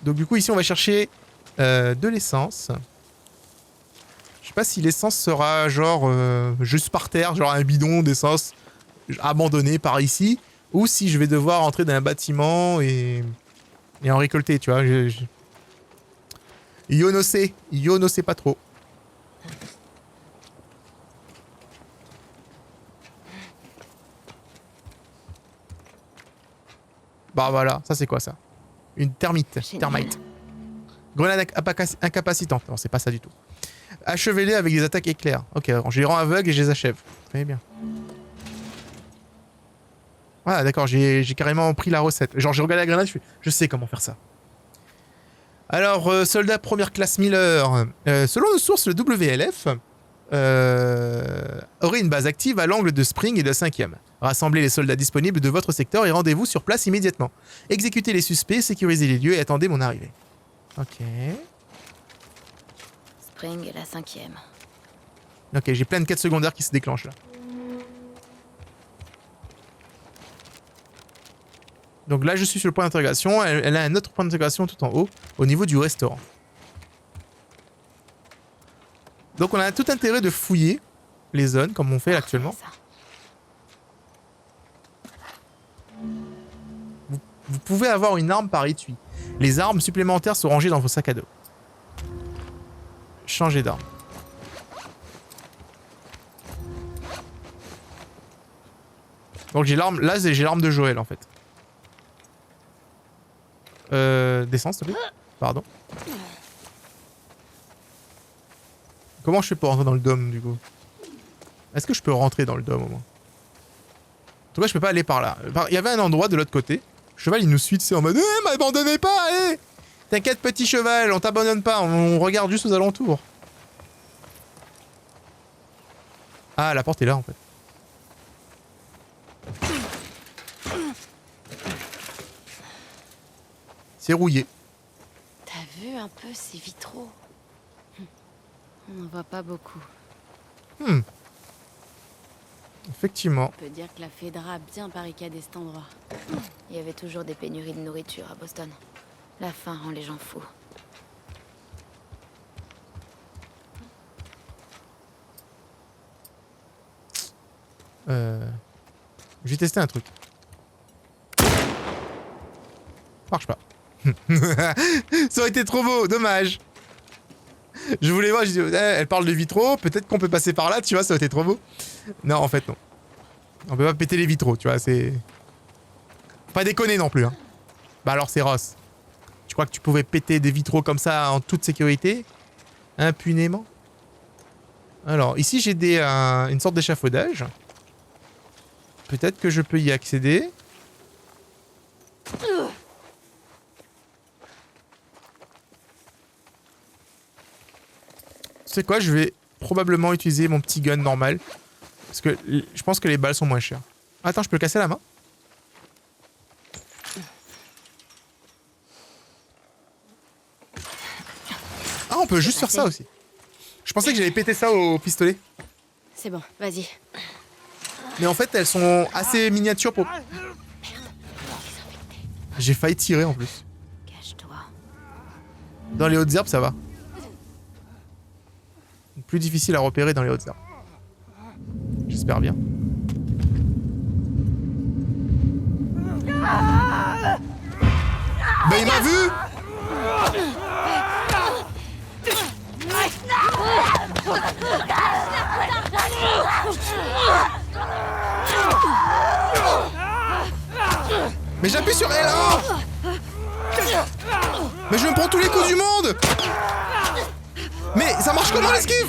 Donc du coup ici on va chercher de l'essence. Je sais pas si l'essence sera genre juste par terre. Genre un bidon d'essence abandonné par ici. Ou si je vais devoir entrer dans un bâtiment et en récolter, tu vois. Yo no sais pas trop. Bah voilà, ça c'est quoi ça? Une termite. Génial. Termite. Grenade incapacitante. Non, c'est pas ça du tout. Achevez-les avec des attaques éclairs. Ok, alors, je les rends aveugles et je les achève. Très bien. Voilà, d'accord, j'ai carrément pris la recette. Genre, j'ai regardé la grenade, je sais comment faire ça. Alors, soldat première classe Miller. Selon nos sources, le WLF aurait une base active à l'angle de Spring et de 5e. Rassemblez les soldats disponibles de votre secteur et rendez-vous sur place immédiatement. Exécutez les suspects, sécurisez les lieux et attendez mon arrivée. Ok. Spring est la 5e. Ok, j'ai plein de quêtes secondaires qui se déclenchent là. Donc là, je suis sur le point d'interrogation. Elle a un autre point d'interrogation tout en haut, au niveau du restaurant. Donc on a tout intérêt de fouiller les zones, comme on fait actuellement. Ça. Vous pouvez avoir une arme par étui. Les armes supplémentaires sont rangées dans vos sacs à dos. Changez d'arme. Donc j'ai l'arme, là j'ai l'arme de Joël en fait. Descends s'il te plaît. Pardon. Comment je fais pour rentrer dans le dôme du coup? Est-ce que je peux rentrer dans le dôme au moins? En tout cas, je peux pas aller par là. Il y avait un endroit de l'autre côté. Le cheval, il nous suit, c'est en mode « m'abandonnez pas, allez ! T'inquiète, petit cheval, on t'abandonne pas, on regarde juste aux alentours. » Ah, la porte est là, en fait. C'est rouillé. T'as vu un peu ces vitraux? On n'en voit pas beaucoup. Effectivement. On peut dire que la Fedra a bien barricadé cet endroit. Il y avait toujours des pénuries de nourriture à Boston. La faim rend les gens fous. Je vais tester un truc. Marche pas. Ça aurait été trop beau, dommage. Je voulais voir, je dis, elle parle de vitraux, peut-être qu'on peut passer par là, tu vois, ça aurait été trop beau. Non, en fait, non. On peut pas péter les vitraux, tu vois, c'est... Faut pas déconner non plus, hein. Bah alors c'est Ross. Tu crois que tu pouvais péter des vitraux comme ça en toute sécurité? Impunément? Alors, ici j'ai une sorte d'échafaudage. Peut-être que je peux y accéder. C'est quoi, je vais probablement utiliser mon petit gun normal. Parce que je pense que les balles sont moins chères. Attends, je peux casser la main? Ah, on peut juste faire ça aussi. Je pensais que j'allais péter ça au pistolet. C'est bon, vas-y. Mais en fait, elles sont assez miniatures pour... J'ai failli tirer en plus. Cache-toi. Dans les hautes herbes, ça va. Plus difficile à repérer dans les hautes herbes. J'espère bien. Bah il m'a vu! Mais j'appuie sur L1! Mais je me prends tous les coups du monde! Mais ça marche comment l'esquive?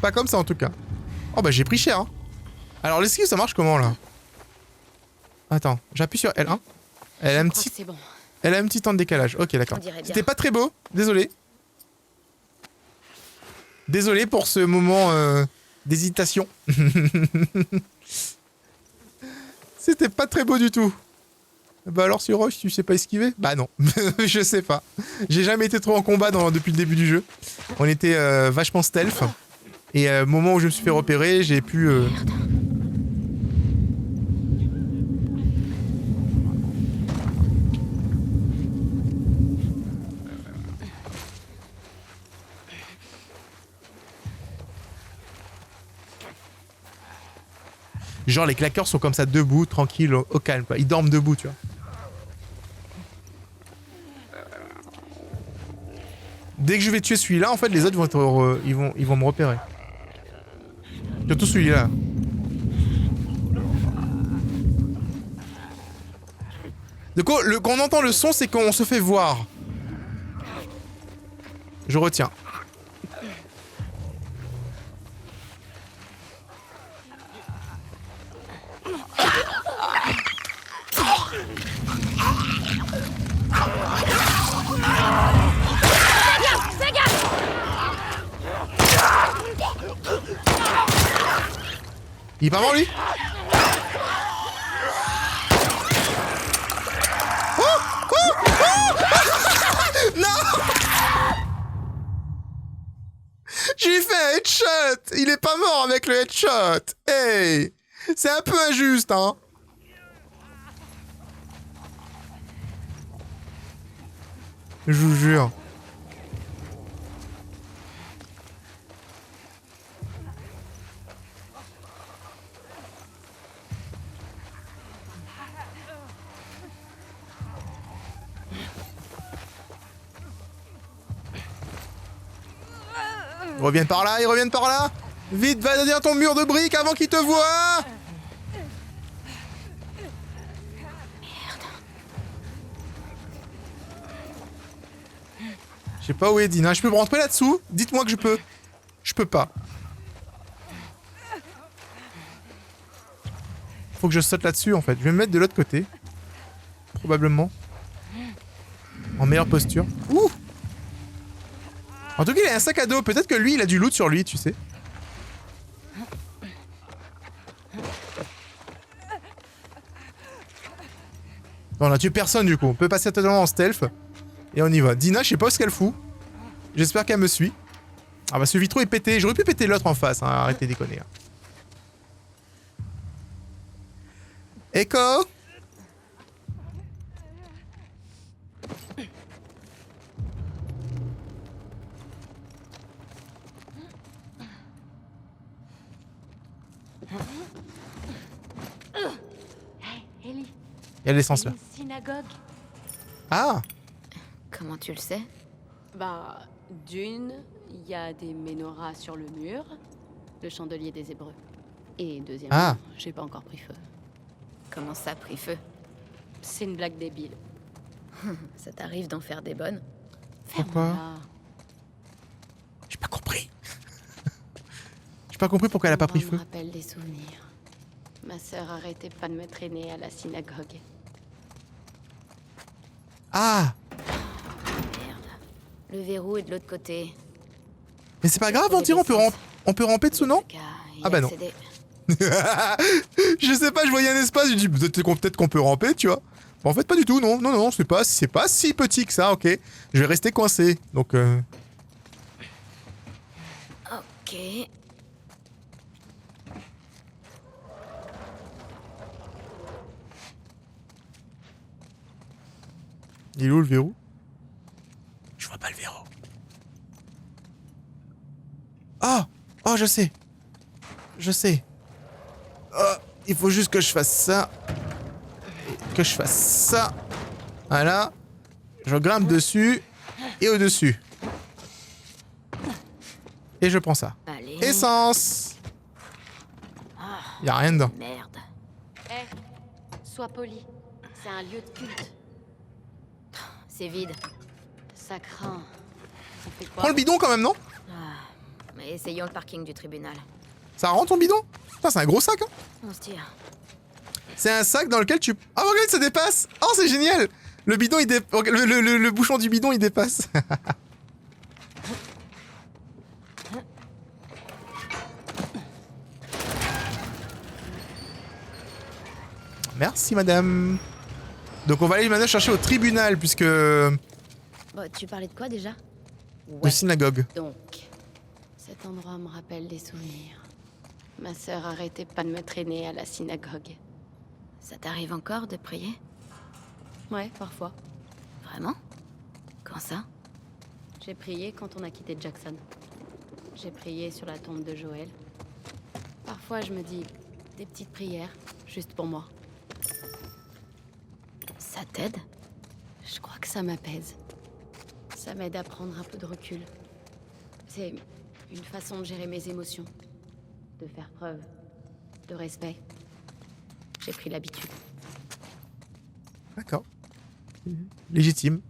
Pas comme ça en tout cas. Oh bah j'ai pris cher hein. Alors l'esquive ça marche comment là? Attends, j'appuie sur L1. Elle a un petit... C'est bon. Elle a un petit temps de décalage. Ok d'accord. C'était pas très beau, désolé. Désolé pour ce moment d'hésitation. C'était pas très beau du tout. Bah alors sur Roche, tu sais pas esquiver? Bah non, je sais pas. J'ai jamais été trop en combat depuis le début du jeu. On était vachement stealth. Et au moment où je me suis fait repérer, j'ai pu... Genre les claqueurs sont comme ça debout, tranquilles, au calme quoi. Ils dorment debout, tu vois. Dès que je vais tuer celui-là, en fait, les autres vont être, ils vont me repérer. Surtout celui-là. Donc quand on entend le son, c'est qu'on se fait voir. Je retiens. Il est pas mort lui? Oh oh oh non. J'ai fait un headshot. Il est pas mort avec le headshot. Hey, c'est un peu injuste hein. Je vous jure. Ils reviennent par là, ils reviennent par là. Vite, va derrière ton mur de briques avant qu'ils te voient. Merde. Je sais pas où est Dina. Je peux me rentrer là-dessous? Dites-moi que je peux. Je peux pas. Faut que je saute là-dessus en fait. Je vais me mettre de l'autre côté. Probablement. En meilleure posture. Ouh! En tout cas, il a un sac à dos. Peut-être que lui, il a du loot sur lui, tu sais. Bon, on a tué personne du coup. On peut passer totalement en stealth. Et on y va. Dina, je sais pas ce qu'elle fout. J'espère qu'elle me suit. Ah bah ce vitraux est pété. J'aurais pu péter l'autre en face. Hein. Arrêtez de déconner. Hein. Echo! Hey, Ellie. Il y a l'essence là. Une synagogue. Ah! Comment tu le sais? Bah, d'une, il y a des menorahs sur le mur, le chandelier des Hébreux. Et deuxièmement, Ah. j'ai pas encore pris feu. Comment ça a pris feu? C'est une blague débile. Ça t'arrive d'en faire des bonnes? Pourquoi? Ferme-la. J'ai pas compris. J'ai pas compris pourquoi elle a pas pris Ça feu. me rappelle des souvenirs. Ma sœur arrêtait pas de me traîner à la synagogue. Ah! Merde. Le verrou est de l'autre côté. Mais c'est pas grave, on dirait on peut ramper dessous, non? Ah bah non. Je sais pas, je voyais un espace, je dis peut-être qu'on peut ramper, tu vois. Bon, en fait, pas du tout, non. Non, c'est pas si petit que ça, ok. Je vais rester coincé, donc Ok. Il est où le verrou? Je vois pas le verrou. Ah! Oh, je sais. Je sais. Oh, il faut juste que je fasse ça. Que je fasse ça. Voilà. Je grimpe dessus et au-dessus. Et je prends ça. Allez. Essence! Ah, Y'a rien dedans. merde. Hé, sois poli. C'est un lieu de culte. C'est vide. Ça craint. Ça fait quoi? Prends le bidon quand même, non? Ah, mais essayons le parking du tribunal. Ça rentre ton bidon? Putain, c'est un gros sac, hein? On se tire. C'est un sac dans lequel tu... Ah, regarde, ça dépasse! Oh, c'est génial! Le bidon, il le bouchon du bidon, il dépasse. Merci, madame. Donc, on va aller maintenant chercher au tribunal, puisque... Bon, tu parlais de quoi déjà? De synagogue. Donc, cet endroit me rappelle des souvenirs. Ma sœur arrêtait pas de me traîner à la synagogue. Ça t'arrive encore de prier? Ouais, parfois. Vraiment? Quand ça? J'ai prié quand on a quitté Jackson. J'ai prié sur la tombe de Joël. Parfois, je me dis des petites prières, juste pour moi. Ça t'aide? Je crois que ça m'apaise. Ça m'aide à prendre un peu de recul. C'est une façon de gérer mes émotions. De faire preuve de respect. J'ai pris l'habitude. D'accord. Légitime.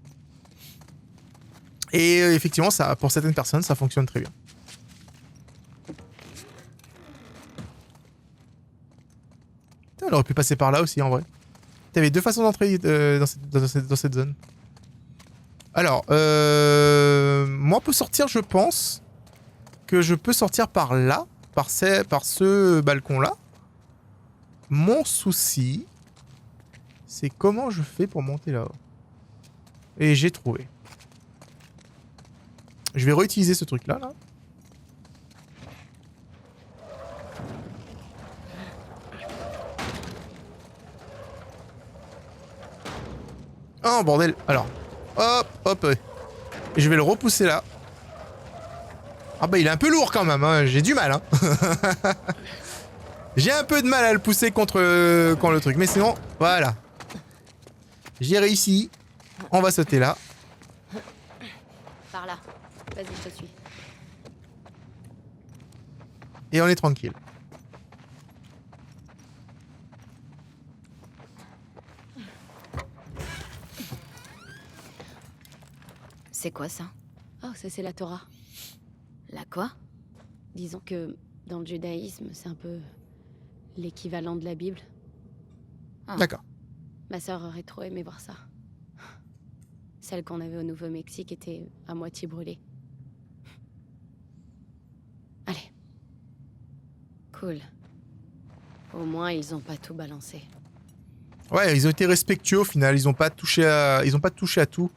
Et effectivement, ça, pour certaines personnes, ça fonctionne très bien. Putain, on aurait pu passer par là aussi, en vrai. T'avais deux façons d'entrer dans cette zone. Alors, moi, on peut sortir, je pense, que je peux sortir par là, par ce balcon-là. Mon souci, c'est comment je fais pour monter là-haut. Et j'ai trouvé. Je vais réutiliser ce truc-là, là. Oh, bordel. Alors, hop, hop. Et je vais le repousser là. Ah bah, il est un peu lourd quand même, hein. J'ai du mal, hein. J'ai un peu de mal à le pousser contre le truc. Mais sinon, voilà. J'ai réussi. On va sauter là. Par là. Vas-y, je te suis. Et on est tranquille. C'est quoi ça? Oh, ça c'est la Torah. La quoi? Disons que dans le judaïsme, c'est un peu l'équivalent de la Bible. D'accord. Ma sœur aurait trop aimé voir ça. Celle qu'on avait au Nouveau-Mexique était à moitié brûlée. Allez. Cool. Au moins, ils ont pas tout balancé. Ouais, ils ont été respectueux au final, ils ont pas touché à tout.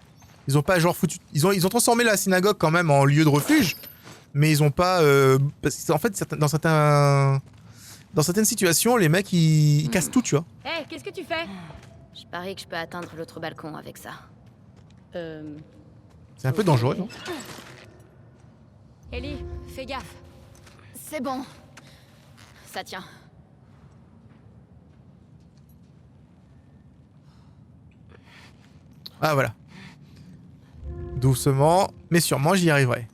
Ils ont pas genre foutu... Ils ont transformé la synagogue quand même en lieu de refuge, mais ils ont pas... Parce qu'en fait, dans certaines situations, les mecs, ils cassent tout, tu vois. Hé, qu'est-ce que tu fais? Je parie que je peux atteindre l'autre balcon avec ça. C'est un peu dangereux, non? Ellie, fais gaffe. C'est bon. Ça tient. Ah voilà. Doucement, mais sûrement j'y arriverai.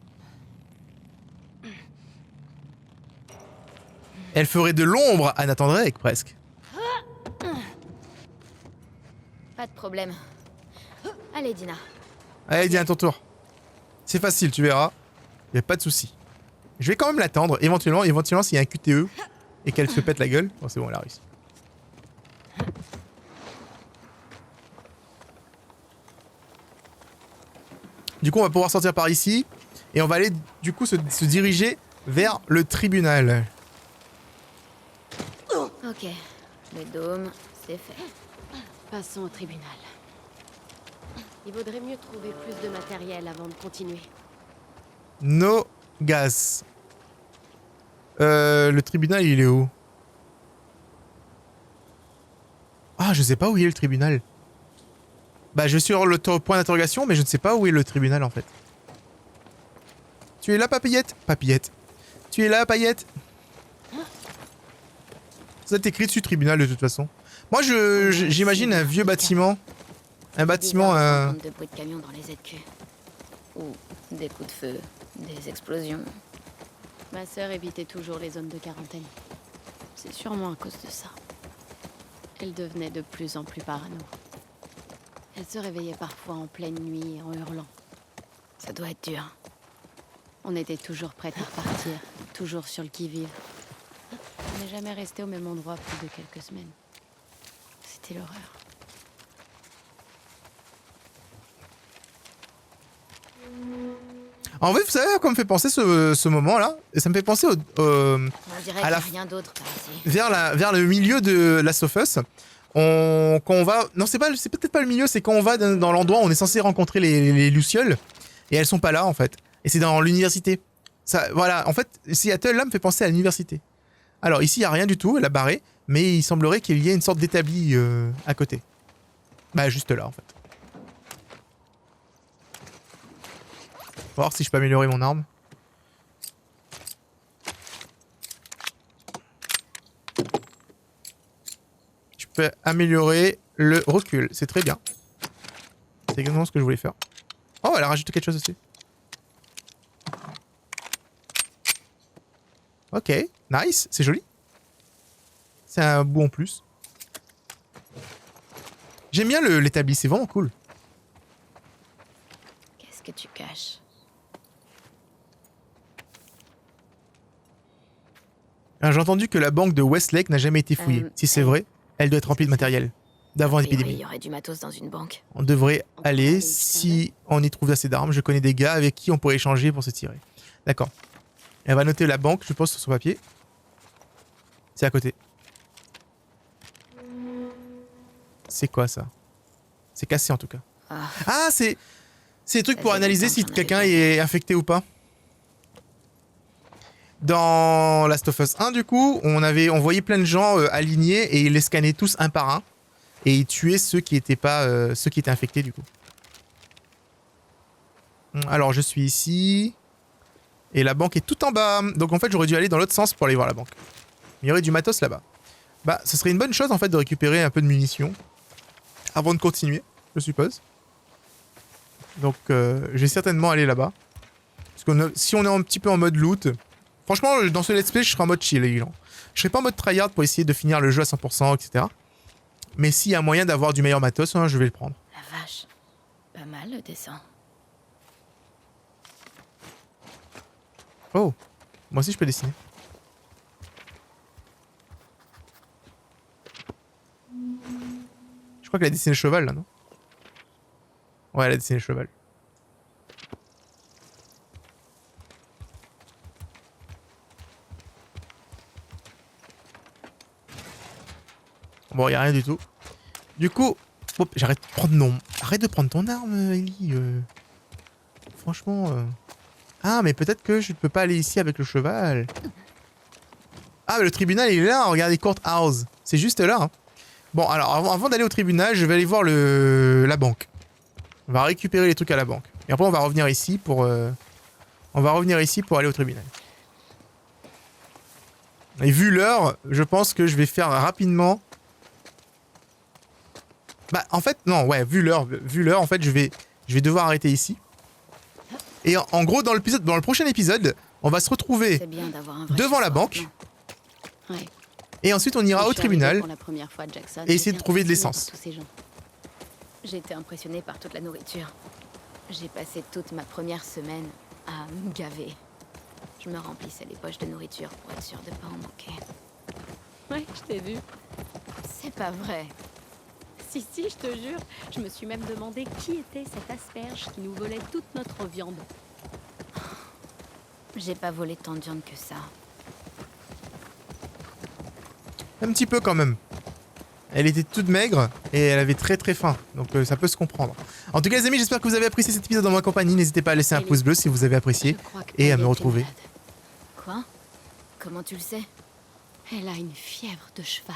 Elle ferait de l'ombre à Nathan Drake, presque. Pas de problème. Allez, Dina. Allez, Dina, à ton tour. C'est facile, tu verras. Y a pas de souci. Je vais quand même l'attendre. Éventuellement s'il y a un QTE et qu'elle se pète la gueule. Bon, c'est bon, elle a réussi. Du coup, on va pouvoir sortir par ici. Et on va aller, du coup, se diriger vers le tribunal. Ok. Le dôme, c'est fait. Passons au tribunal. Il vaudrait mieux trouver plus de matériel avant de continuer. No gaz. Le tribunal, il est où? Ah, je sais pas où il est le tribunal. Bah, je suis sur le point d'interrogation, mais je ne sais pas où est le tribunal en fait. Tu es là, papillette? Papillette. Tu es là, paillette? Ça est écrit dessus tribunal de toute façon. Moi, j'imagine un vieux bâtiment. Un bâtiment. De bruit de camion dans les ZQ. Ou des coups de feu, des explosions. Ma sœur évitait toujours les zones de quarantaine. C'est sûrement à cause de ça. Elle devenait de plus en plus parano. Elle se réveillait parfois en pleine nuit en hurlant. Ça doit être dur. On était toujours prêts à repartir, toujours sur le qui-vive. On n'est jamais resté au même endroit plus de quelques semaines. C'était l'horreur. En fait, vous savez à quoi me fait penser ce moment-là? Ça me fait penser On dirait qu'il y a rien d'autre par ici. vers le milieu de Last of Us. Quand on va... Non, c'est peut-être pas le milieu, c'est quand on va dans l'endroit où on est censé rencontrer les Lucioles. Et elles sont pas là, en fait. Et c'est dans l'université. Voilà, en fait, Seattle, là, me fait penser à l'université. Alors, ici, il n'y a rien du tout, elle a barré. Mais il semblerait qu'il y ait une sorte d'établi à côté. Bah, juste là, en fait. On va voir si je peux améliorer mon arme. Je peux améliorer le recul, c'est très bien. C'est exactement ce que je voulais faire. Oh, elle a rajouté quelque chose aussi. Ok, nice, c'est joli. C'est un bout en plus. J'aime bien l'établi, c'est vraiment cool. Qu'est-ce que tu caches? J'ai entendu que la banque de Westlake n'a jamais été fouillée. Si c'est vrai, elle doit être remplie de matériel. D'avant l'épidémie. Il y aurait du matos dans une banque. On devrait aller si on y trouve assez d'armes. Je connais des gars avec qui on pourrait échanger pour se tirer. D'accord. Elle va noter la banque, je pense, sur son papier. C'est à côté. C'est quoi ça? C'est cassé en tout cas. Ah, c'est des trucs pour analyser si quelqu'un est infecté ou pas. Dans Last of Us 1, du coup, on voyait plein de gens alignés et ils les scannaient tous un par un. Et ils tuaient ceux qui étaient pas, ceux qui étaient infectés, du coup. Alors, je suis ici. Et la banque est tout en bas. Donc, en fait, j'aurais dû aller dans l'autre sens pour aller voir la banque. Il y aurait du matos là-bas. Bah, ce serait une bonne chose, en fait, de récupérer un peu de munitions. Avant de continuer, je suppose. Donc, je vais certainement aller là-bas. Parce que si on est un petit peu en mode loot... Franchement, dans ce let's play, je serai en mode chill, les gens. Je serai pas en mode tryhard pour essayer de finir le jeu à 100%, etc. Mais s'il y a moyen d'avoir du meilleur matos, hein, je vais le prendre. La vache. Pas mal le dessin. Oh. Moi aussi je peux dessiner. Je crois qu'elle a dessiné le cheval là, non? Ouais, elle a dessiné le cheval. Bon, y a rien du tout. Du coup, hop, j'arrête de prendre non. Arrête de prendre ton arme, Ellie. Franchement. Ah, mais peut-être que je ne peux pas aller ici avec le cheval. Ah, mais le tribunal il est là. Regardez, courthouse. C'est juste là. Hein. Bon, alors avant d'aller au tribunal, je vais aller voir la banque. On va récupérer les trucs à la banque. Et après, on va revenir ici pour. On va revenir ici pour aller au tribunal. Et vu l'heure, je pense que je vais faire rapidement. Bah en fait non ouais vu l'heure en fait je vais devoir arrêter ici. Et en gros dans le prochain épisode on va se retrouver devant la banque. Ouais. Et ensuite on ira au tribunal pour la première fois, Jackson, et essayer de trouver de l'essence. J'ai été impressionnée par toute la nourriture. J'ai passé toute ma première semaine à me gaver. Je me remplissais les poches de nourriture pour être sûre de pas en manquer. Ouais, je t'ai vu. C'est pas vrai. Si, je te jure. Je me suis même demandé qui était cette asperge qui nous volait toute notre viande. J'ai pas volé tant de viande que ça. Un petit peu quand même. Elle était toute maigre et elle avait très très faim. Donc ça peut se comprendre. En tout cas les amis, j'espère que vous avez apprécié cet épisode dans ma compagnie. N'hésitez pas à laisser un pouce bleu si vous avez apprécié. Et à me retrouver. Quoi? Comment tu le sais? Elle a une fièvre de cheval.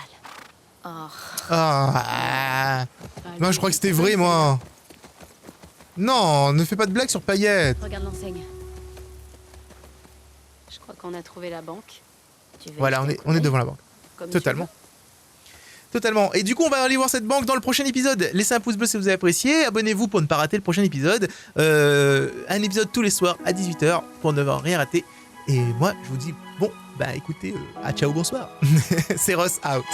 Oh. Ah. Non, je crois que c'était vrai, moi. Non, ne fais pas de blagues sur Paillette. Regarde l'enseigne. Je crois qu'on a trouvé la banque. Voilà, on est devant la banque. Totalement. Totalement. Et du coup, on va aller voir cette banque dans le prochain épisode. Laissez un pouce bleu si vous avez apprécié. Abonnez-vous pour ne pas rater le prochain épisode. Un épisode tous les soirs à 18 h pour ne rien rater. Et moi, je vous dis, bon, bah écoutez, à ciao, bonsoir. C'est Ross, out.